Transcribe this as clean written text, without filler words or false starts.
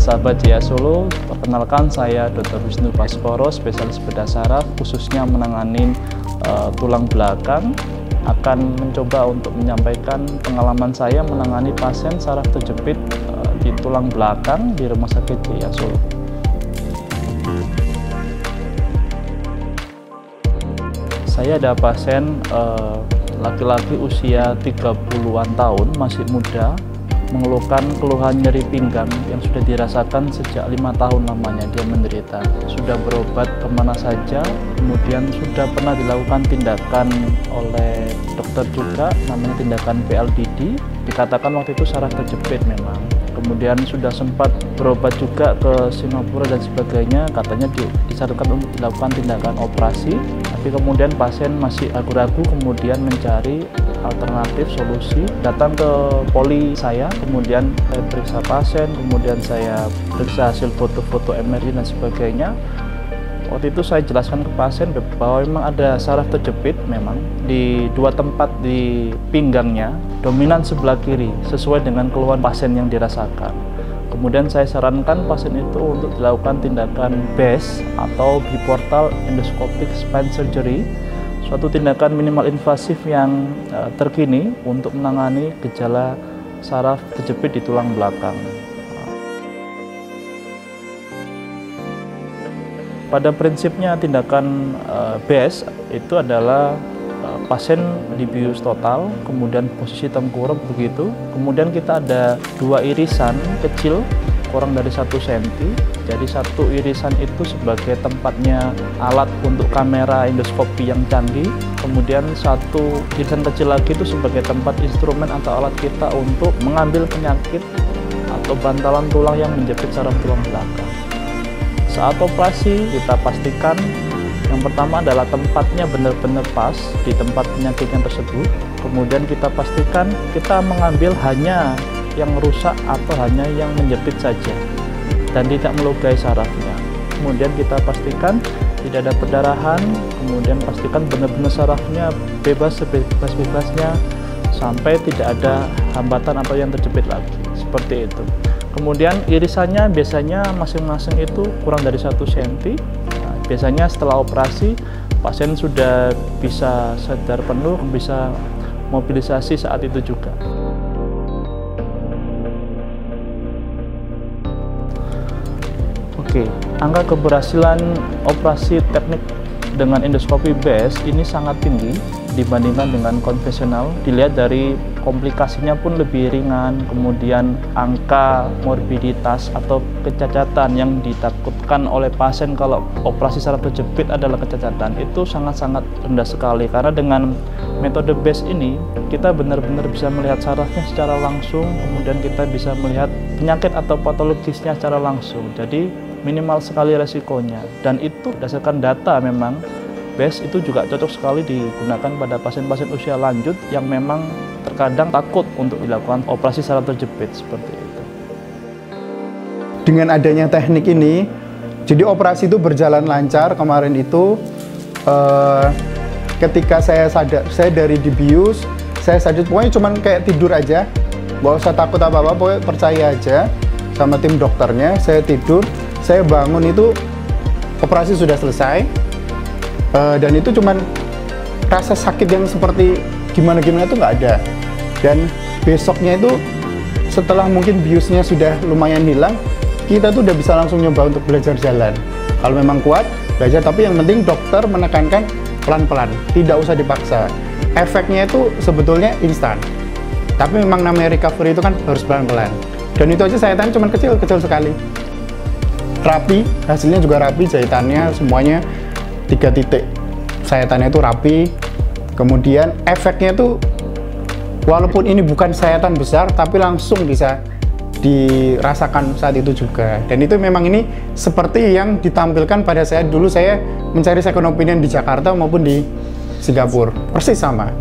sahabat Jaya Solo, perkenalkan saya Dr. Wisnu Baskoro, spesialis bedah saraf, khususnya menangani tulang belakang. Akan mencoba untuk menyampaikan pengalaman saya menangani pasien saraf terjepit di tulang belakang di Rumah Sakit Jaya Solo. Saya ada pasien laki-laki usia 30-an tahun, masih muda, mengeluhkan keluhan nyeri pinggang yang sudah dirasakan sejak 5 tahun lamanya dia menderita. Sudah berobat kemana saja, kemudian sudah pernah dilakukan tindakan oleh dokter juga, namanya tindakan PLDD. Dikatakan waktu itu saraf terjepit memang. Kemudian sudah sempat berobat juga ke Singapura dan sebagainya, katanya disarankan untuk dilakukan tindakan operasi. Tapi kemudian pasien masih ragu-ragu, kemudian mencari alternatif solusi, datang ke poli saya, kemudian saya periksa pasien, kemudian saya periksa hasil foto-foto MRI dan sebagainya. Waktu itu saya jelaskan ke pasien bahwa memang ada saraf terjepit memang di 2 tempat di pinggangnya, dominan sebelah kiri, sesuai dengan keluhan pasien yang dirasakan. Kemudian saya sarankan pasien itu untuk dilakukan tindakan BES atau Biportal Endoscopic Spine Surgery, suatu tindakan minimal invasif yang terkini untuk menangani gejala saraf terjepit di tulang belakang. Pada prinsipnya tindakan BES itu adalah pasien dibius total, kemudian posisi tengkurap begitu, kemudian kita ada 2 irisan kecil kurang dari 1 cm. Jadi 1 irisan itu sebagai tempatnya alat untuk kamera endoskopi yang canggih, kemudian 1 irisan kecil lagi itu sebagai tempat instrumen atau alat kita untuk mengambil penyakit atau bantalan tulang yang menjepit saraf tulang belakang. Saat operasi kita pastikan yang pertama adalah tempatnya benar-benar pas di tempat penyakitnya tersebut. Kemudian kita pastikan kita mengambil hanya yang rusak atau hanya yang menjepit saja dan tidak melukai sarafnya. Kemudian kita pastikan tidak ada perdarahan, kemudian pastikan benar-benar sarafnya bebas sebebas-bebasnya sampai tidak ada hambatan atau yang terjepit lagi. Seperti itu. Kemudian irisannya biasanya masing-masing itu kurang dari 1 cm. Biasanya setelah operasi pasien sudah bisa sadar penuh, bisa mobilisasi saat itu juga. Oke, angka keberhasilan operasi teknik dengan endoskopi BES ini sangat tinggi dibandingkan dengan konvensional. Dilihat dari komplikasinya pun lebih ringan, kemudian angka morbiditas atau kecacatan yang ditakutkan oleh pasien kalau operasi saraf terjepit adalah kecacatan, itu sangat-sangat rendah sekali. Karena dengan metode BES ini kita benar-benar bisa melihat sarafnya secara langsung, kemudian kita bisa melihat penyakit atau patologisnya secara langsung. Jadi minimal sekali resikonya, dan itu berdasarkan data memang BES itu juga cocok sekali digunakan pada pasien-pasien usia lanjut yang memang terkadang takut untuk dilakukan operasi saraf terjepit seperti itu. Dengan adanya teknik ini, jadi operasi itu berjalan lancar. Kemarin itu ketika saya sadar, saya dari dibius, saya sadar pokoknya cuman kayak tidur aja, nggak usah takut apa-apa, pokoknya percaya aja sama tim dokternya. Saya tidur, saya bangun itu operasi sudah selesai. Dan itu cuman rasa sakit yang seperti gimana-gimana itu nggak ada. Dan besoknya itu setelah mungkin biusnya sudah lumayan hilang, kita tuh udah bisa langsung nyoba untuk belajar jalan. Kalau memang kuat, belajar, tapi yang penting dokter menekankan pelan-pelan, tidak usah dipaksa. Efeknya itu sebetulnya instan, tapi memang namanya recovery itu kan harus pelan-pelan. Dan itu aja sayatannya cuman kecil sekali. Rapi, hasilnya juga rapi, jahitannya semuanya 3 titik, sayatannya itu rapi. Kemudian efeknya itu walaupun ini bukan sayatan besar, tapi langsung bisa dirasakan saat itu juga. Dan itu memang ini seperti yang ditampilkan pada saya dulu saya mencari second opinion di Jakarta maupun di Singapura, persis sama.